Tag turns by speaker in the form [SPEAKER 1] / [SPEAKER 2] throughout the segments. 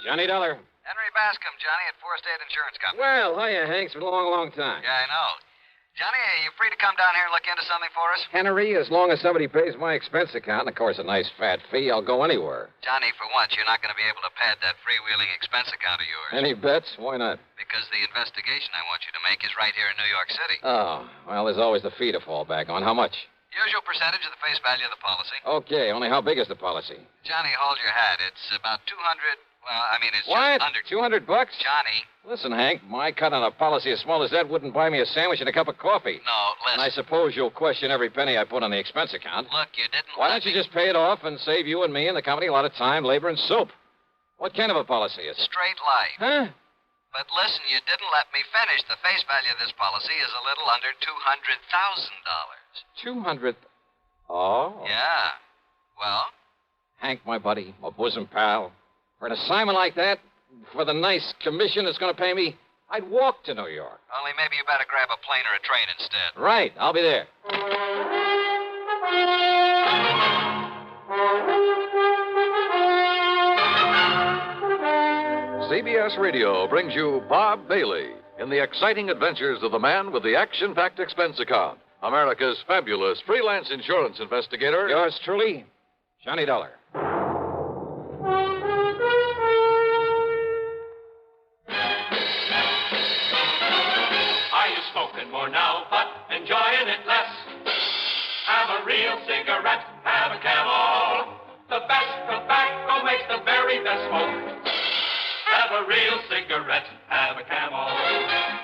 [SPEAKER 1] Johnny Dollar.
[SPEAKER 2] Henry Bascom, Johnny, at Four State Insurance Company.
[SPEAKER 1] Well, hiya, Hank. It's been a long, long time.
[SPEAKER 2] Yeah, I know. Johnny, are you free to come down here and look into something for us?
[SPEAKER 1] Henry, as long as somebody pays my expense account, and of course a nice fat fee, I'll go anywhere.
[SPEAKER 2] Johnny, for once, you're not going to be able to pad that freewheeling expense account of yours.
[SPEAKER 1] Any bets? Why not?
[SPEAKER 2] Because the investigation I want you to make is right here in New York City.
[SPEAKER 1] Oh, well, there's always the fee to fall back on. How much?
[SPEAKER 2] Usual percentage of the face value of the policy.
[SPEAKER 1] Okay, only how big is the policy?
[SPEAKER 2] Johnny, hold your hat. It's about 200... Well, I mean, it's
[SPEAKER 1] what?
[SPEAKER 2] just under...
[SPEAKER 1] $200?
[SPEAKER 2] Johnny.
[SPEAKER 1] Listen, Hank, my cut on a policy as small as that wouldn't buy me a sandwich and a cup of coffee.
[SPEAKER 2] No, listen.
[SPEAKER 1] And I suppose you'll question every penny I put on the expense account.
[SPEAKER 2] Look, you didn't...
[SPEAKER 1] Why don't you just pay it off and save you and me and the company a lot of time, labor, and soap? What kind of a policy is it?
[SPEAKER 2] Straight life.
[SPEAKER 1] Huh?
[SPEAKER 2] But listen, you didn't let me finish. The face value of this policy is a little under $200,000.
[SPEAKER 1] 200... Oh?
[SPEAKER 2] Yeah. Well?
[SPEAKER 1] Hank, my buddy, my bosom pal, for an assignment like that, for the nice commission it's going to pay me, I'd walk to New York.
[SPEAKER 2] Only maybe you better grab a plane or a train instead.
[SPEAKER 1] Right. I'll be there.
[SPEAKER 3] CBS Radio brings you Bob Bailey in the exciting adventures of the man with the action-packed expense account, America's fabulous freelance insurance investigator.
[SPEAKER 1] Yours truly, Johnny Dollar.
[SPEAKER 4] Are you smoking more now, but enjoying it less? Have a real cigarette, have a Camel. The best tobacco makes the very best smoke. Have a real cigarette, have a Camel.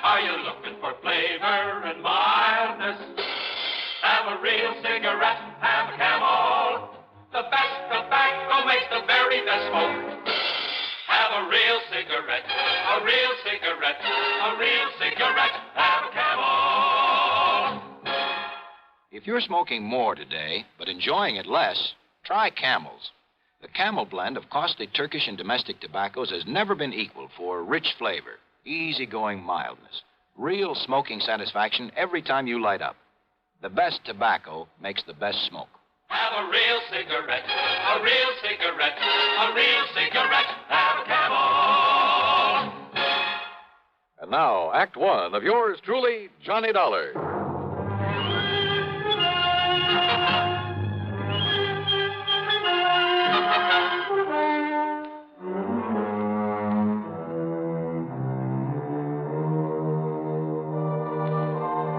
[SPEAKER 4] Are you looking for flavor and mildness? Have a real cigarette, have a Camel. The best tobacco makes the very best smoke. Have a real cigarette, a real cigarette, a real cigarette, have a Camel.
[SPEAKER 5] If you're smoking more today, but enjoying it less, try Camels. The Camel blend of costly Turkish and domestic tobaccos has never been equaled for rich flavor, easygoing mildness, real smoking satisfaction every time you light up. The best tobacco makes the best smoke.
[SPEAKER 4] Have a real cigarette, a real cigarette, a real cigarette, have a Camel.
[SPEAKER 3] And now, Act One of yours truly, Johnny Dollar.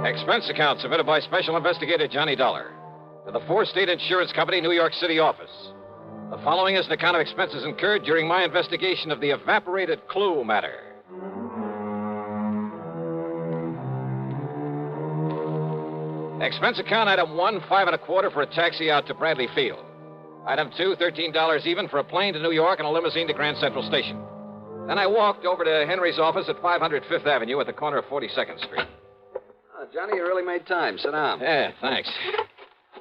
[SPEAKER 1] Expense account submitted by Special Investigator Johnny Dollar to the Four State Insurance Company, New York City office. The following is an account of expenses incurred during my investigation of the Evaporated clue matter. Expense account item 1, $5.25 for a taxi out to Bradley Field. Item 2, $13 even for a plane to New York and a limousine to Grand Central Station. Then I walked over to Henry's office at 500 Fifth Avenue at the corner of 42nd Street.
[SPEAKER 6] Johnny, you really made time. Sit down.
[SPEAKER 1] Yeah, thanks.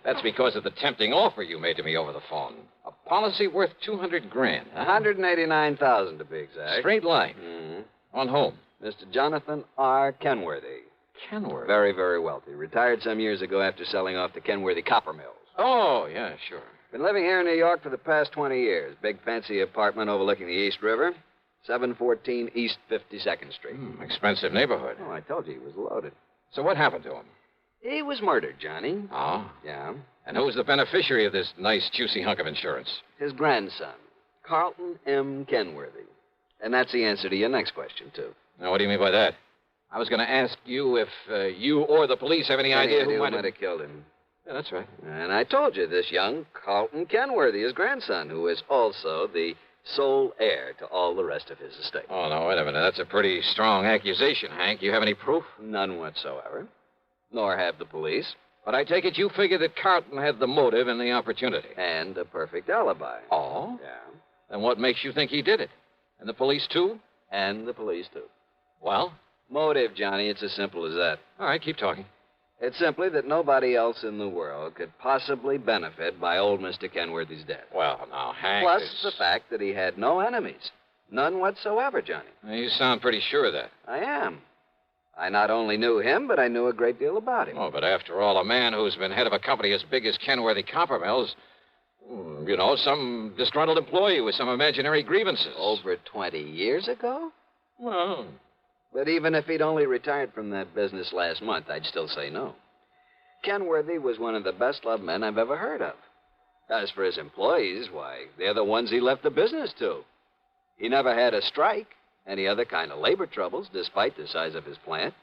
[SPEAKER 1] That's because of the tempting offer you made to me over the phone. A policy worth $200,000.
[SPEAKER 6] $189,000 to be exact.
[SPEAKER 1] Straight line.
[SPEAKER 6] Mm-hmm.
[SPEAKER 1] On home.
[SPEAKER 6] Mr. Jonathan R. Kenworthy.
[SPEAKER 1] Kenworthy?
[SPEAKER 6] Very, very wealthy. Retired some years ago after selling off the Kenworthy copper mills.
[SPEAKER 1] Oh, yeah, sure.
[SPEAKER 6] Been living here in New York for the past 20 years. Big fancy apartment overlooking the East River. 714 East 52nd Street.
[SPEAKER 1] Expensive neighborhood.
[SPEAKER 6] Oh, I told you he was loaded.
[SPEAKER 1] So what happened to him?
[SPEAKER 6] He was murdered, Johnny.
[SPEAKER 1] Oh?
[SPEAKER 6] Yeah.
[SPEAKER 1] And who's the beneficiary of this nice, juicy hunk of insurance?
[SPEAKER 6] His grandson, Carlton M. Kenworthy. And that's the answer to your next question, too.
[SPEAKER 1] Now, what do you mean by that? I was going to ask you if you or the police have any idea who might
[SPEAKER 6] have killed him.
[SPEAKER 1] Yeah, that's right.
[SPEAKER 6] And I told you, this young Carlton Kenworthy, his grandson, who is also the sole heir to all the rest of his estate.
[SPEAKER 1] Oh, no, wait a minute. That's a pretty strong accusation, Hank. You have any proof?
[SPEAKER 6] None whatsoever. Nor have the police.
[SPEAKER 1] But I take it you figure that Carlton had the motive and the opportunity.
[SPEAKER 6] And a perfect alibi.
[SPEAKER 1] Oh?
[SPEAKER 6] Yeah.
[SPEAKER 1] Then what makes you think he did it? And the police, too?
[SPEAKER 6] And the police, too.
[SPEAKER 1] Well?
[SPEAKER 6] Motive, Johnny. It's as simple as that.
[SPEAKER 1] All right, keep talking.
[SPEAKER 6] It's simply that nobody else in the world could possibly benefit by old Mr. Kenworthy's death.
[SPEAKER 1] Well, now, Hank...
[SPEAKER 6] Plus the fact that he had no enemies. None whatsoever, Johnny.
[SPEAKER 1] You sound pretty sure of that.
[SPEAKER 6] I am. I not only knew him, but I knew a great deal about him.
[SPEAKER 1] Oh, but after all, a man who's been head of a company as big as Kenworthy Copper Mills, You know, some disgruntled employee with some imaginary grievances.
[SPEAKER 6] Over 20 years ago?
[SPEAKER 1] Well,
[SPEAKER 6] But even if he'd only retired from that business last month, I'd still say no. Kenworthy was one of the best-loved men I've ever heard of. As for his employees, why, they're the ones he left the business to. He never had a strike, any other kind of labor troubles, despite the size of his plant,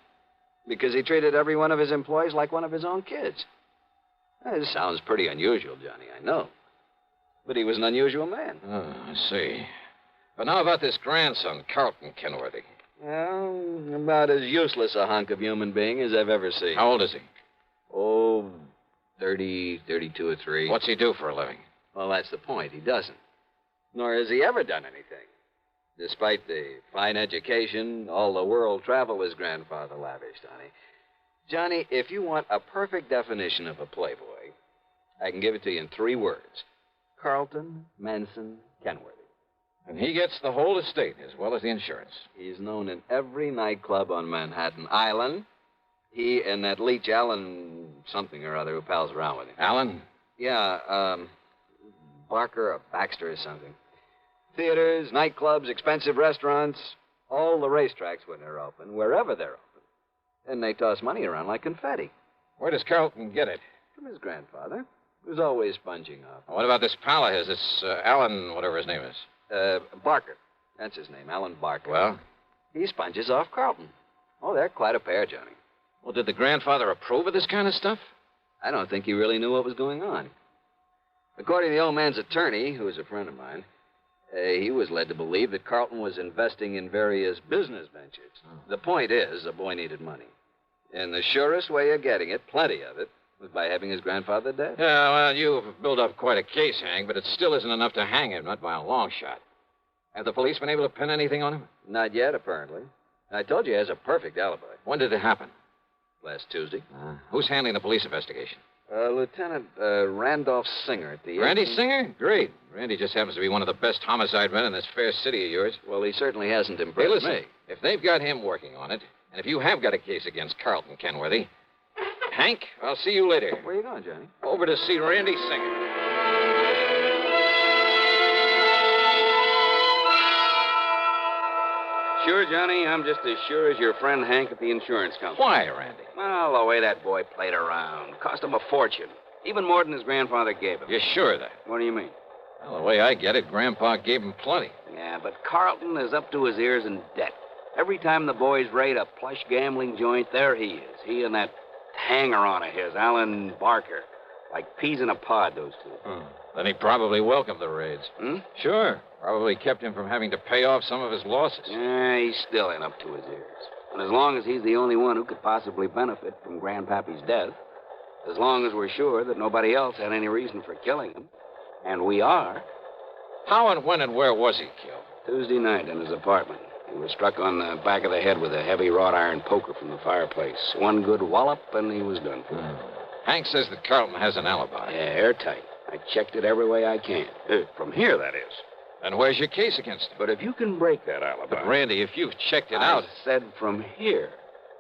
[SPEAKER 6] because he treated every one of his employees like one of his own kids. This sounds pretty unusual, Johnny, I know. But he was an unusual man.
[SPEAKER 1] oh, I see. But now about this grandson, Carlton Kenworthy.
[SPEAKER 6] Well, about as useless a hunk of human being as I've ever seen.
[SPEAKER 1] How old is he?
[SPEAKER 6] Oh, 30, 32 or 3.
[SPEAKER 1] What's he do for a living?
[SPEAKER 6] Well, that's the point. He doesn't. Nor has he ever done anything. Despite the fine education, all the world travel his grandfather lavished on him. Johnny, if you want a perfect definition of a playboy, I can give it to you in 3 words. Carlton Manson Kenworthy.
[SPEAKER 1] And he gets the whole estate as well as the insurance.
[SPEAKER 6] He's known in every nightclub on Manhattan Island. He and that leech Allen something or other who pals around with him.
[SPEAKER 1] Allen?
[SPEAKER 6] Yeah, Barker or Baxter or something. Theaters, nightclubs, expensive restaurants, all the racetracks when they're open, wherever they're open. And they toss money around like confetti.
[SPEAKER 1] Where does Carlton get it?
[SPEAKER 6] From his grandfather, who's always sponging off.
[SPEAKER 1] What about this pal of his, this Allen, whatever his name is?
[SPEAKER 6] Barker. That's his name, Alan Barker.
[SPEAKER 1] Well?
[SPEAKER 6] He sponges off Carlton. Oh, they're quite a pair, Johnny.
[SPEAKER 1] Well, did the grandfather approve of this kind of stuff?
[SPEAKER 6] I don't think he really knew what was going on. According to the old man's attorney, who was a friend of mine, he was led to believe that Carlton was investing in various business ventures. The point is, the boy needed money. And the surest way of getting it, plenty of it, was by having his grandfather dead.
[SPEAKER 1] Yeah, well, you've built up quite a case, Hank, but it still isn't enough to hang him, not by a long shot. Have the police been able to pin anything on him?
[SPEAKER 6] Not yet, apparently. I told you he has a perfect alibi.
[SPEAKER 1] When did it happen?
[SPEAKER 6] Last Tuesday.
[SPEAKER 1] Who's handling the police investigation?
[SPEAKER 6] Lieutenant Randolph Singer at the...
[SPEAKER 1] Randy Singer? Great. Randy just happens to be one of the best homicide men in this fair city of yours.
[SPEAKER 6] Well, he certainly hasn't
[SPEAKER 1] Hey,
[SPEAKER 6] impressed
[SPEAKER 1] listen,
[SPEAKER 6] me.
[SPEAKER 1] if they've got him working on it, and if you have got a case against Carlton Kenworthy, Hank, I'll see you later.
[SPEAKER 6] Where are you going, Johnny?
[SPEAKER 1] Over to see Randy Singer.
[SPEAKER 7] Sure, Johnny, I'm just as sure as your friend Hank at the insurance company.
[SPEAKER 1] Why, Randy?
[SPEAKER 7] Well, the way that boy played around cost him a fortune. Even more than his grandfather gave him.
[SPEAKER 1] You're sure of that?
[SPEAKER 7] What do you mean?
[SPEAKER 1] Well, the way I get it, Grandpa gave him plenty.
[SPEAKER 7] Yeah, but Carlton is up to his ears in debt. Every time the boys raid a plush gambling joint, there he is. He and that hanger-on of his, Alan Barker. Like peas in a pod, those two.
[SPEAKER 1] Then he probably welcomed the raids. Sure. Probably kept him from having to pay off some of his losses.
[SPEAKER 7] Yeah, he's still in up to his ears. And as long as he's the only one who could possibly benefit from Grandpappy's death, as long as we're sure that nobody else had any reason for killing him, and we are...
[SPEAKER 1] How and when and where was he killed?
[SPEAKER 7] Tuesday night in his apartment. He was struck on the back of the head with a heavy wrought iron poker from the fireplace. One good wallop, and he was done for.
[SPEAKER 1] Hank says that Carlton has an alibi.
[SPEAKER 7] Yeah, airtight. I checked it every way I can. From here, that is.
[SPEAKER 1] And where's your case against him?
[SPEAKER 7] But if you can break that alibi...
[SPEAKER 1] But, Randy, if you've checked it
[SPEAKER 7] I
[SPEAKER 1] out...
[SPEAKER 7] said from here.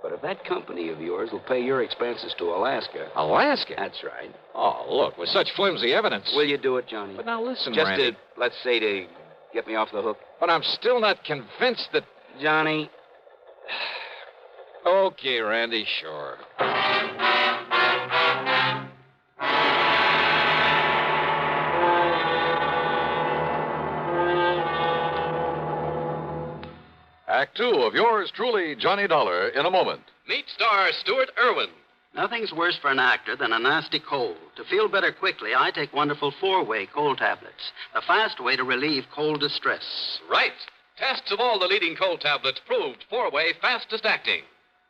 [SPEAKER 7] But if that company of yours will pay your expenses to Alaska...
[SPEAKER 1] Alaska?
[SPEAKER 7] That's right.
[SPEAKER 1] Oh, look, with such flimsy evidence...
[SPEAKER 7] Will you do it, Johnny?
[SPEAKER 1] But now listen,
[SPEAKER 7] Just
[SPEAKER 1] Randy.
[SPEAKER 7] to, let's say, to get me off the hook.
[SPEAKER 1] But I'm still not convinced that...
[SPEAKER 7] Johnny...
[SPEAKER 1] Okay, Randy, sure.
[SPEAKER 3] Act 2 of yours truly, Johnny Dollar, in a moment.
[SPEAKER 8] Meet star Stuart Irwin.
[SPEAKER 9] Nothing's worse for an actor than a nasty cold. To feel better quickly, I take wonderful 4-way cold tablets, the fast way to relieve cold distress.
[SPEAKER 8] Right. Tests of all the leading cold tablets proved 4-way fastest acting.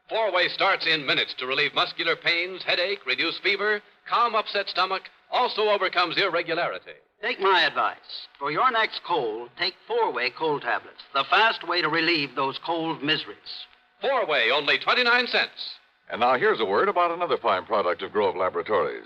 [SPEAKER 8] 4-way starts in minutes to relieve muscular pains, headache, reduce fever, calm upset stomach, also overcomes irregularity.
[SPEAKER 9] Take my advice. For your next cold, take 4-way cold tablets, the fast way to relieve those cold miseries.
[SPEAKER 8] 4-way, only 29 cents.
[SPEAKER 3] And now here's a word about another fine product of Grove Laboratories.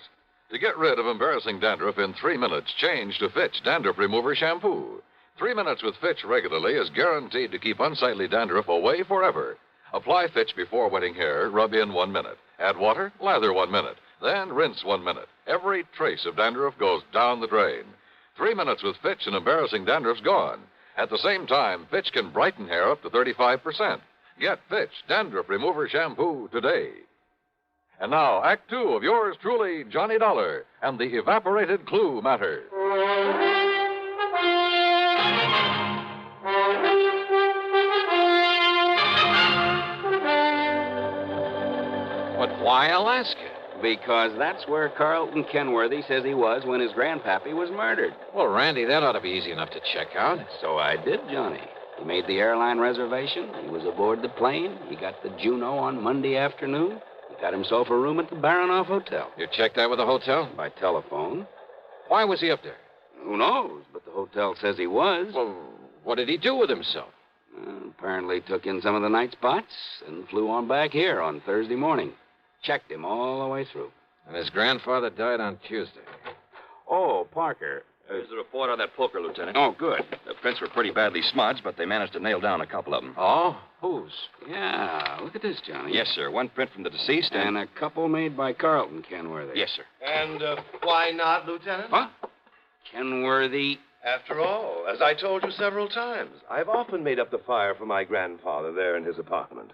[SPEAKER 3] To get rid of embarrassing dandruff in 3 minutes, change to Fitch Dandruff Remover Shampoo. 3 minutes with Fitch regularly is guaranteed to keep unsightly dandruff away forever. Apply Fitch before wetting hair, rub in 1 minute. Add water, lather 1 minute. Then rinse 1 minute. Every trace of dandruff goes down the drain. 3 minutes with Fitch and embarrassing dandruff's gone. At the same time, Fitch can brighten hair up to 35%. Get Fitch Dandruff Remover Shampoo today. And now, Act Two of yours truly, Johnny Dollar, and the Evaporated Clue Matter.
[SPEAKER 1] But why Alaska?
[SPEAKER 6] Because that's where Carlton Kenworthy says he was when his grandpappy was murdered.
[SPEAKER 1] Well, Randy, that ought to be easy enough to check out.
[SPEAKER 6] So I did, Johnny. He made the airline reservation. He was aboard the plane. He got the Juneau on Monday afternoon. He got himself a room at the Baronoff Hotel.
[SPEAKER 1] You checked that with the hotel?
[SPEAKER 6] By telephone.
[SPEAKER 1] Why was he up there?
[SPEAKER 6] Who knows? But the hotel says he was.
[SPEAKER 1] Well, what did he do with himself?
[SPEAKER 6] Apparently took in some of the night spots and flew on back here on Thursday morning. Checked him all the way through.
[SPEAKER 1] And his grandfather died on Tuesday.
[SPEAKER 6] Oh, Parker.
[SPEAKER 10] There's a report on that poker, Lieutenant.
[SPEAKER 6] Oh, good.
[SPEAKER 10] The prints were pretty badly smudged, but they managed to nail down a couple of them.
[SPEAKER 1] Oh? Whose?
[SPEAKER 6] Yeah, look at this, Johnny.
[SPEAKER 10] Yes, sir. One print from the deceased
[SPEAKER 6] And a couple made by Carlton Kenworthy.
[SPEAKER 10] Yes, sir.
[SPEAKER 11] And why not, Lieutenant?
[SPEAKER 6] What? Kenworthy.
[SPEAKER 11] After all, as I told you several times, I've often made up the fire for my grandfather there in his apartment.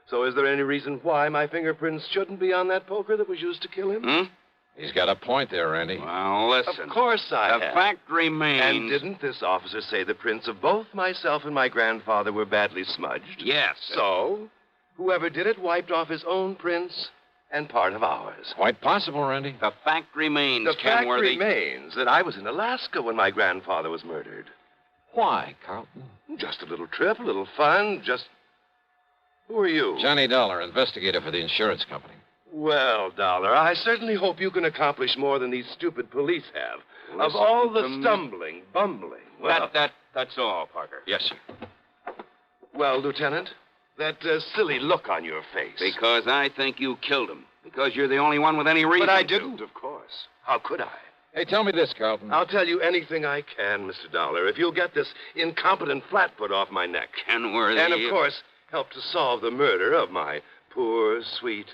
[SPEAKER 11] So is there any reason why my fingerprints shouldn't be on that poker that was used to kill him?
[SPEAKER 1] He's got a point there, Randy.
[SPEAKER 6] Well, listen.
[SPEAKER 11] Of course I
[SPEAKER 6] The
[SPEAKER 11] have.
[SPEAKER 6] fact remains...
[SPEAKER 11] And didn't this officer say the prints of both myself and my grandfather were badly smudged?
[SPEAKER 6] Yes.
[SPEAKER 11] So, whoever did it wiped off his own prints and part of ours.
[SPEAKER 1] Quite possible, Randy.
[SPEAKER 6] The fact remains,
[SPEAKER 11] The fact
[SPEAKER 6] Kenworthy...
[SPEAKER 11] remains that I was in Alaska when my grandfather was murdered.
[SPEAKER 1] Why, Carlton?
[SPEAKER 11] Just a little trip, a little fun, just... Who are you?
[SPEAKER 1] Johnny Dollar, investigator for the insurance company.
[SPEAKER 11] Well, Dollar, I certainly hope you can accomplish more than these stupid police have. Of
[SPEAKER 6] Listen
[SPEAKER 11] all the
[SPEAKER 6] to me.
[SPEAKER 11] stumbling, bumbling. Well,
[SPEAKER 6] That's all, Parker.
[SPEAKER 10] Yes, sir.
[SPEAKER 11] well, Lieutenant, that silly look on your face.
[SPEAKER 6] Because I think you killed him. Because you're the only one with any reason
[SPEAKER 11] But I
[SPEAKER 6] to.
[SPEAKER 11] didn't, of course. How could I?
[SPEAKER 1] Hey, tell me this, Carlton.
[SPEAKER 11] I'll tell you anything I can, Mr. Dollar, if you'll get this incompetent flatfoot off my neck.
[SPEAKER 6] Kenworthy...
[SPEAKER 11] And, of course, help to solve the murder of my poor, sweet,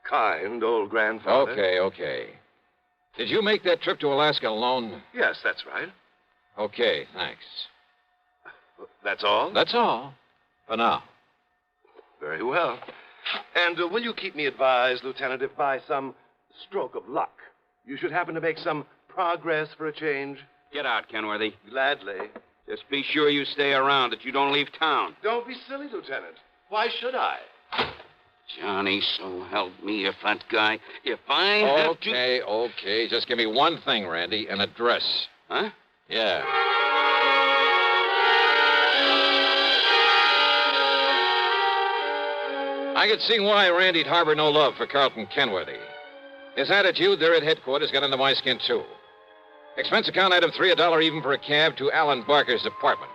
[SPEAKER 11] kind old grandfather.
[SPEAKER 1] Okay. Did you make that trip to Alaska alone?
[SPEAKER 11] Yes, that's right.
[SPEAKER 1] Okay, thanks.
[SPEAKER 11] That's all?
[SPEAKER 1] That's all. For now.
[SPEAKER 11] Very well. And will you keep me advised, Lieutenant, if by some stroke of luck you should happen to make some progress for a change?
[SPEAKER 6] Get out, Kenworthy.
[SPEAKER 11] Gladly.
[SPEAKER 6] Just be sure you stay around, that you don't leave town.
[SPEAKER 11] Don't be silly, Lieutenant. Why should I?
[SPEAKER 6] Johnny, so help me, if that guy... If I have to...
[SPEAKER 1] Okay. Just give me one thing, Randy, an address.
[SPEAKER 6] Huh?
[SPEAKER 1] Yeah. I could see why Randy'd harbor no love for Carlton Kenworthy. His attitude there at headquarters got under my skin, too. Expense account item 3, $1 even for a cab to Alan Barker's apartment.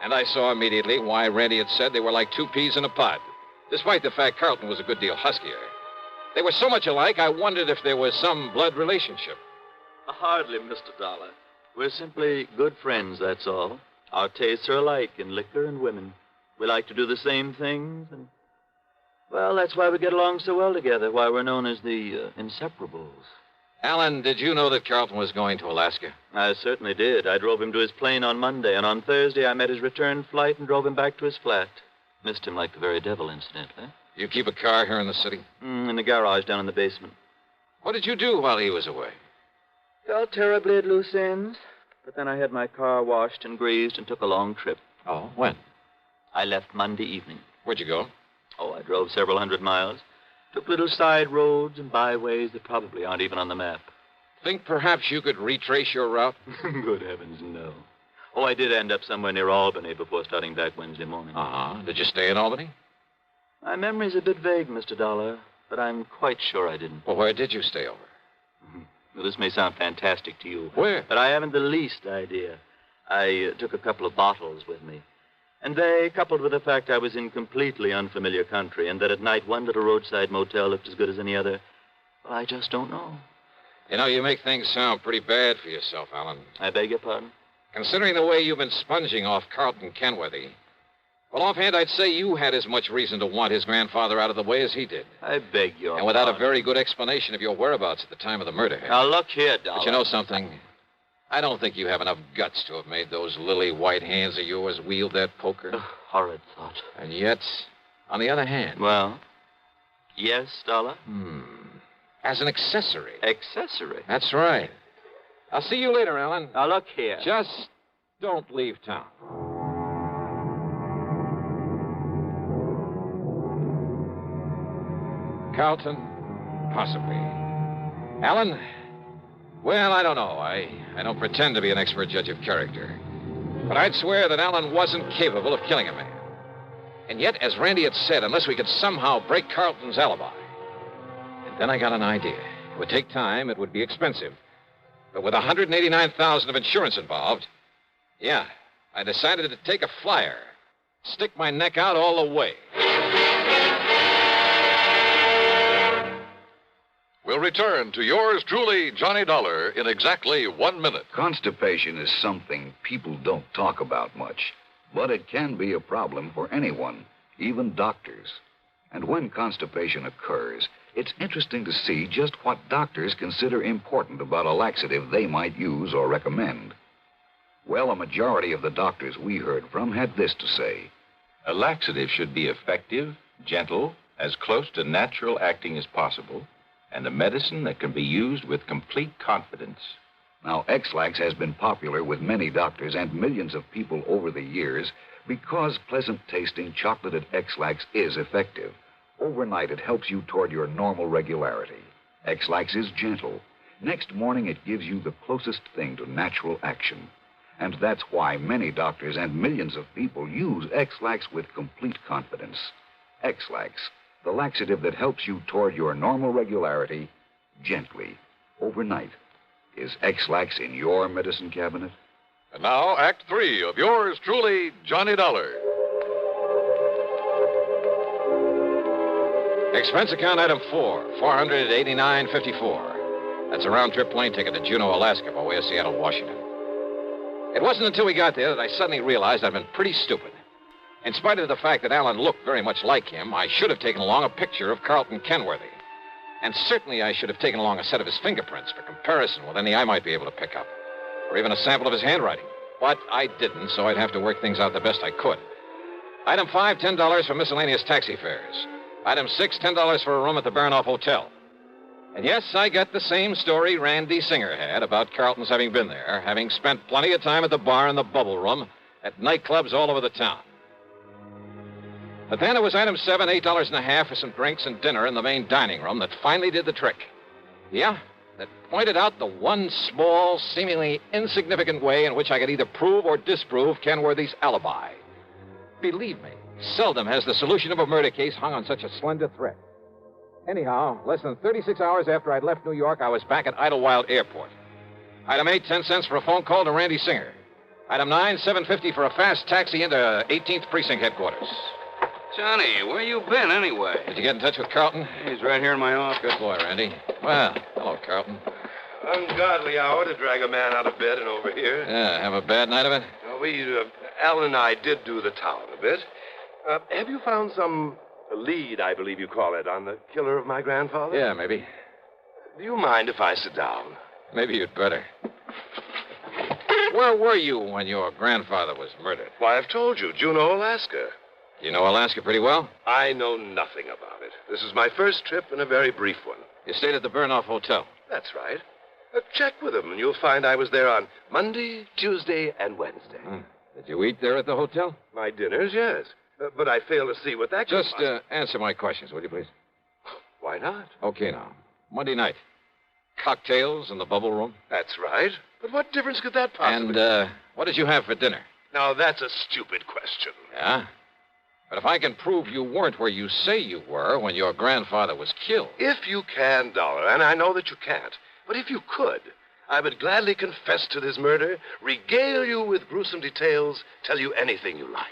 [SPEAKER 1] And I saw immediately why Randy had said they were like two peas in a pod, despite the fact Carlton was a good deal huskier. They were so much alike, I wondered if there was some blood relationship.
[SPEAKER 12] Hardly, Mr. Dollar. We're simply good friends, that's all. Our tastes are alike in liquor and women. We like to do the same things, and... well, that's why we get along so well together, why we're known as the Inseparables.
[SPEAKER 1] Alan, did you know that Carlton was going to Alaska?
[SPEAKER 12] I certainly did. I drove him to his plane on Monday, and on Thursday I met his return flight and drove him back to his flat. Missed him like the very devil, incidentally.
[SPEAKER 1] You keep a car here in the city?
[SPEAKER 12] In the garage down in the basement.
[SPEAKER 1] What did you do while he was away?
[SPEAKER 12] Felt terribly at loose ends, but then I had my car washed and greased and took a long trip.
[SPEAKER 1] Oh, when?
[SPEAKER 12] I left Monday evening.
[SPEAKER 1] Where'd you go?
[SPEAKER 12] Oh, I drove several hundred miles. Took little side roads and byways that probably aren't even on the map.
[SPEAKER 1] Think perhaps you could retrace your route?
[SPEAKER 12] Good heavens, no. Oh, I did end up somewhere near Albany before starting back Wednesday morning.
[SPEAKER 1] Uh-huh. Did you stay in Albany?
[SPEAKER 12] My memory's a bit vague, Mr. Dollar, but I'm quite sure I didn't.
[SPEAKER 1] Well, where did you stay over?
[SPEAKER 12] Well, this may sound fantastic to you.
[SPEAKER 1] Where?
[SPEAKER 12] But I haven't the least idea. I took a couple of bottles with me. And they, coupled with the fact I was in completely unfamiliar country and that at night one little roadside motel looked as good as any other, well, I just don't know.
[SPEAKER 1] You know, you make things sound pretty bad for yourself, Alan.
[SPEAKER 12] I beg your pardon?
[SPEAKER 1] Considering the way you've been sponging off Carlton Kenworthy, Well, offhand, I'd say you had as much reason to want his grandfather out of the way as he did.
[SPEAKER 12] I beg your
[SPEAKER 1] And without a
[SPEAKER 12] pardon.
[SPEAKER 1] very good explanation of your whereabouts at the time of the murder.
[SPEAKER 12] Now, look here, Dollar.
[SPEAKER 1] But you know something? I don't think you have enough guts to have made those lily white hands of yours wield that poker.
[SPEAKER 12] Horrid thought.
[SPEAKER 1] And yet, on the other hand...
[SPEAKER 12] Well, yes, Dollar?
[SPEAKER 1] As an accessory.
[SPEAKER 12] Accessory?
[SPEAKER 1] That's right. I'll see you later, Alan.
[SPEAKER 12] Now, look here.
[SPEAKER 1] Just don't leave town. Carlton? Possibly. Alan? Well, I don't know. I don't pretend to be an expert judge of character. But I'd swear that Alan wasn't capable of killing a man. And yet, as Randy had said, unless we could somehow break Carlton's alibi. And then I got an idea. It would take time. It would be expensive. But with $189,000 of insurance involved, yeah, I decided to take a flyer. Stick my neck out all the way.
[SPEAKER 3] We'll return to yours truly, Johnny Dollar, in exactly 1 minute.
[SPEAKER 13] Constipation is something people don't talk about much, but it can be a problem for anyone, even doctors. And when constipation occurs, it's interesting to see just what doctors consider important about a laxative they might use or recommend. Well, a majority of the doctors we heard from had this to say.
[SPEAKER 14] A laxative should be effective, gentle, as close to natural acting as possible, and a medicine that can be used with complete confidence.
[SPEAKER 13] Now, X-Lax has been popular with many doctors and millions of people over the years because pleasant-tasting chocolated X-Lax is effective. Overnight, it helps you toward your normal regularity. X-Lax is gentle. Next morning, it gives you the closest thing to natural action. And that's why many doctors and millions of people use X-Lax with complete confidence. X-Lax, the laxative that helps you toward your normal regularity gently, overnight. Is X-Lax in your medicine cabinet?
[SPEAKER 3] And now, Act 3 of yours truly, Johnny Dollar.
[SPEAKER 1] Expense account item 4, $489.54. That's a round-trip plane ticket to Juneau, Alaska, by way of Seattle, Washington. It wasn't until we got there that I suddenly realized I'd been pretty stupid. In spite of the fact that Alan looked very much like him, I should have taken along a picture of Carlton Kenworthy. And certainly I should have taken along a set of his fingerprints for comparison with any I might be able to pick up. Or even a sample of his handwriting. But I didn't, so I'd have to work things out the best I could. Item 5, $10 for miscellaneous taxi fares. Item 6, $10 for a room at the Baranoff Hotel. And yes, I got the same story Randy Singer had about Carlton's having been there, having spent plenty of time at the bar and the bubble room, at nightclubs all over the town. But then it was item 7, $8.50 for some drinks and dinner in the main dining room that finally did the trick. Yeah, that pointed out the one small, seemingly insignificant way in which I could either prove or disprove Kenworthy's alibi. Believe me, seldom has the solution of a murder case hung on such a slender thread. Anyhow, less than 36 hours after I'd left New York, I was back at Idlewild Airport. Item 8, 10 cents for a phone call to Randy Singer. Item 9, $7.50 for a fast taxi into 18th Precinct headquarters.
[SPEAKER 7] Johnny, where you been anyway?
[SPEAKER 1] Did you get in touch with Carlton?
[SPEAKER 7] He's right here in my office.
[SPEAKER 1] Good boy, Randy. Well, hello, Carlton.
[SPEAKER 11] Ungodly hour to drag a man out of bed and over here.
[SPEAKER 1] Yeah, have a bad night of it?
[SPEAKER 11] Alan and I did do the town a bit. Have you found some lead, I believe you call it, on the killer of my grandfather?
[SPEAKER 1] Yeah, maybe.
[SPEAKER 11] Do you mind if I sit down?
[SPEAKER 1] Maybe you'd better. Where were you when your grandfather was murdered?
[SPEAKER 11] Why, I've told you, Juneau, Alaska.
[SPEAKER 1] You know Alaska pretty well?
[SPEAKER 11] I know nothing about it. This is my first trip and a very brief one.
[SPEAKER 1] You stayed at the Baranoff Hotel?
[SPEAKER 11] That's right. Check with him, and you'll find I was there on Monday, Tuesday, and Wednesday.
[SPEAKER 1] Did you eat there at the hotel?
[SPEAKER 11] My dinners, yes. But I fail to see what that could
[SPEAKER 1] Just answer my questions, will you, please?
[SPEAKER 11] Why not?
[SPEAKER 1] Okay, now. Monday night. Cocktails in the bubble room?
[SPEAKER 11] That's right. But what difference could that possibly...
[SPEAKER 1] And what did you have for dinner?
[SPEAKER 11] Now, that's a stupid question.
[SPEAKER 1] Yeah? But if I can prove you weren't where you say you were when your grandfather was killed...
[SPEAKER 11] If you can, Dollar, and I know that you can't, but if you could, I would gladly confess to this murder, regale you with gruesome details, tell you anything you like.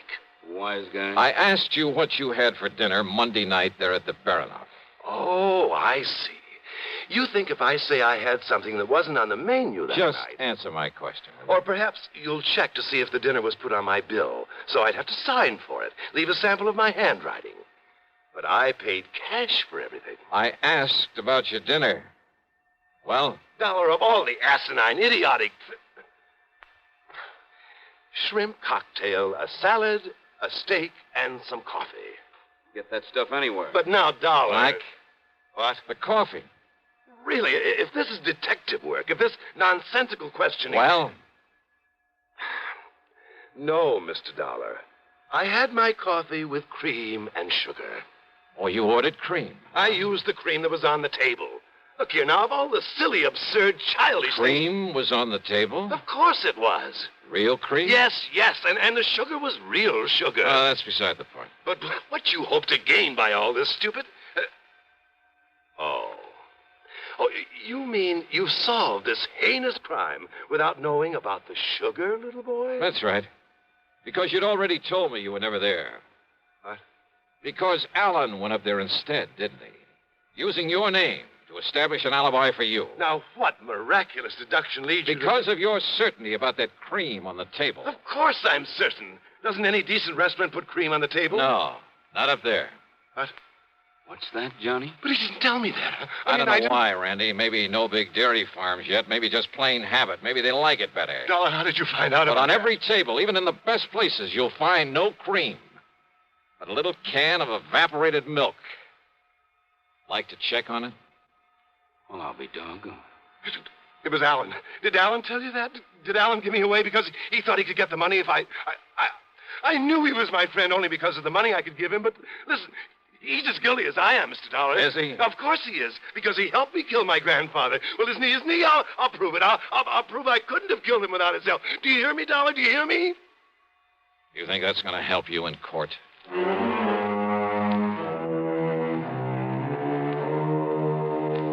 [SPEAKER 7] Wise guy.
[SPEAKER 1] I asked you what you had for dinner Monday night there at the Baranoff.
[SPEAKER 11] Oh, I see. You think if I say I had something that wasn't on the menu that
[SPEAKER 1] Just
[SPEAKER 11] night...
[SPEAKER 1] answer my question.
[SPEAKER 11] Or perhaps you'll check to see if the dinner was put on my bill, so I'd have to sign for it, leave a sample of my handwriting. But I paid cash for everything.
[SPEAKER 1] I asked about your dinner. Well?
[SPEAKER 11] Dollar of all the asinine, idiotic... Shrimp cocktail, a salad, a steak, and some coffee.
[SPEAKER 7] Get that stuff anywhere.
[SPEAKER 11] But now, Dollar...
[SPEAKER 1] Mike?
[SPEAKER 11] What?
[SPEAKER 1] The coffee.
[SPEAKER 11] Really, if this is detective work, if this nonsensical questioning...
[SPEAKER 1] Well?
[SPEAKER 11] No, Mr. Dollar. I had my coffee with cream and sugar.
[SPEAKER 1] Oh, you ordered cream.
[SPEAKER 11] I used the cream that was on the table. Look here, now, of all the silly, absurd, childish
[SPEAKER 1] Cream was on the table?
[SPEAKER 11] Of course it was.
[SPEAKER 1] Real cream?
[SPEAKER 11] Yes, and the sugar was real sugar.
[SPEAKER 1] That's beside the point.
[SPEAKER 11] But what you hope to gain by all this, stupid... Oh, you mean you solved this heinous crime without knowing about the sugar, little boy?
[SPEAKER 1] That's right. Because you'd already told me you were never there.
[SPEAKER 11] What?
[SPEAKER 1] Because Alan went up there instead, didn't he? Using your name to establish an alibi for you.
[SPEAKER 11] Now, what miraculous deduction leads you to...
[SPEAKER 1] Because of your certainty about that cream on the table.
[SPEAKER 11] Of course I'm certain. Doesn't any decent restaurant put cream on the table?
[SPEAKER 1] No, not up there.
[SPEAKER 11] What?
[SPEAKER 7] What's that, Johnny?
[SPEAKER 11] But he didn't tell me that.
[SPEAKER 1] I don't know why, Randy. Maybe no big dairy farms yet. Maybe just plain habit. Maybe they like it better.
[SPEAKER 11] Dollar, how did you find out
[SPEAKER 1] But
[SPEAKER 11] about
[SPEAKER 1] on
[SPEAKER 11] that?
[SPEAKER 1] every table, even in the best places, you'll find no cream. But a little can of evaporated milk. Like to check on it?
[SPEAKER 7] Well, I'll be doggone.
[SPEAKER 11] It was Alan. Did Alan tell you that? Did Alan give me away because he thought he could get the money if I knew he was my friend only because of the money I could give him, but listen... He's as guilty as I am, Mr. Dollar.
[SPEAKER 1] Is he?
[SPEAKER 11] Of course he is, because he helped me kill my grandfather. Well, isn't he? I'll prove it. I'll prove I couldn't have killed him without his help. Do you hear me, Dollar? Do you hear me?
[SPEAKER 1] You think that's going to help you in court?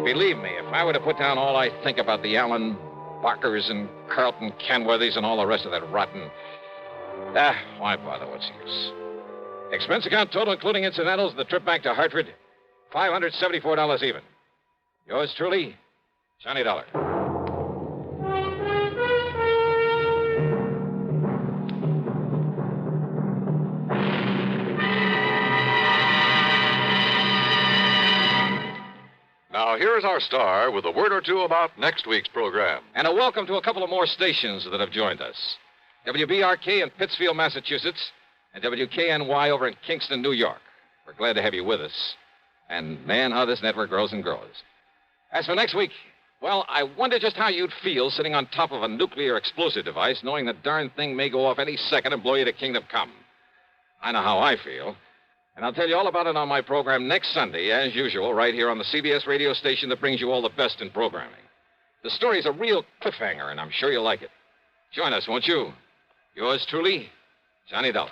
[SPEAKER 1] Believe me, if I were to put down all I think about the Allen Barkers and Carlton Kenworthys and all the rest of that rotten... why bother? What's the use? Expense account total, including incidentals, the trip back to Hartford, $574 even. Yours truly, Johnny Dollar.
[SPEAKER 3] Now, here's our star with a word or two about next week's program.
[SPEAKER 1] And a welcome to a couple of more stations that have joined us. WBRK in Pittsfield, Massachusetts, and WKNY over in Kingston, New York. We're glad to have you with us. And, man, how this network grows and grows. As for next week, well, I wonder just how you'd feel sitting on top of a nuclear explosive device, knowing the darn thing may go off any second and blow you to kingdom come. I know how I feel. And I'll tell you all about it on my program next Sunday, as usual, right here on the CBS radio station that brings you all the best in programming. The story's a real cliffhanger, and I'm sure you'll like it. Join us, won't you? Yours truly, Johnny Dollar.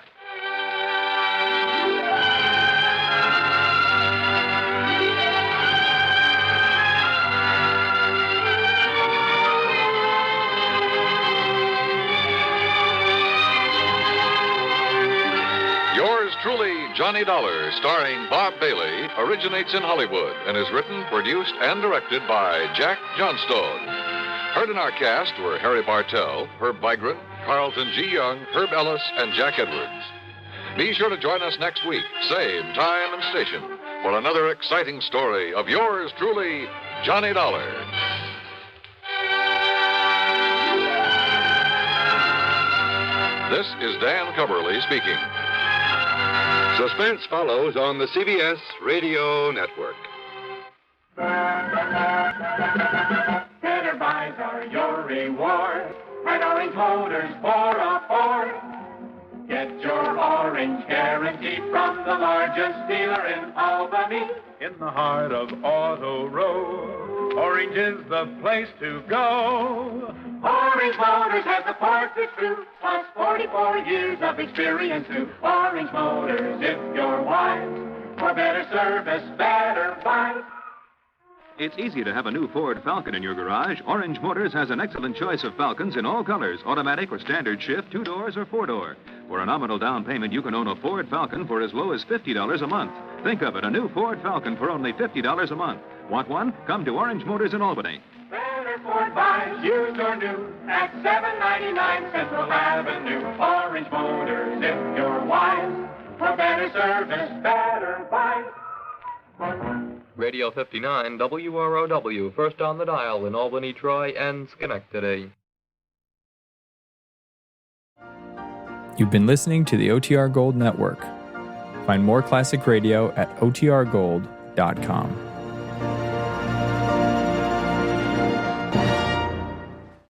[SPEAKER 3] Yours truly, Johnny Dollar, starring Bob Bailey, originates in Hollywood and is written, produced, and directed by Jack Johnstone. Heard in our cast were Harry Bartell, Herb Vigran, Carlton G. Young, Herb Ellis, and Jack Edwards. Be sure to join us next week, same time and station, for another exciting story of yours truly, Johnny Dollar. This is Dan Cubberly speaking.
[SPEAKER 15] Suspense follows on the CBS Radio Network.
[SPEAKER 4] Better buys are your reward. At Orange Motors for a Ford. Get your orange guarantee from the largest dealer in Albany.
[SPEAKER 16] In the heart of Auto Road, Orange is the place to go.
[SPEAKER 4] Orange Motors has the parts that's true, plus 44 years of experience too. Orange Motors, if you're wise, for better service, better buys.
[SPEAKER 17] It's easy to have a new Ford Falcon in your garage. Orange Motors has an excellent choice of Falcons in all colors, automatic or standard shift, 2 doors or 4 door. For a nominal down payment, you can own a Ford Falcon for as low as $50 a month. Think of it, a new Ford Falcon for only $50 a month. Want one? Come to Orange Motors in Albany.
[SPEAKER 4] Better Ford buys, used or new, at $7.99 Central Avenue. Orange Motors, if you're wise, for better service, better buys.
[SPEAKER 18] Radio 59 WROW, first on the dial in Albany, Troy, and Schenectady.
[SPEAKER 19] You've been listening to the OTR Gold Network. Find more classic radio at otrgold.com.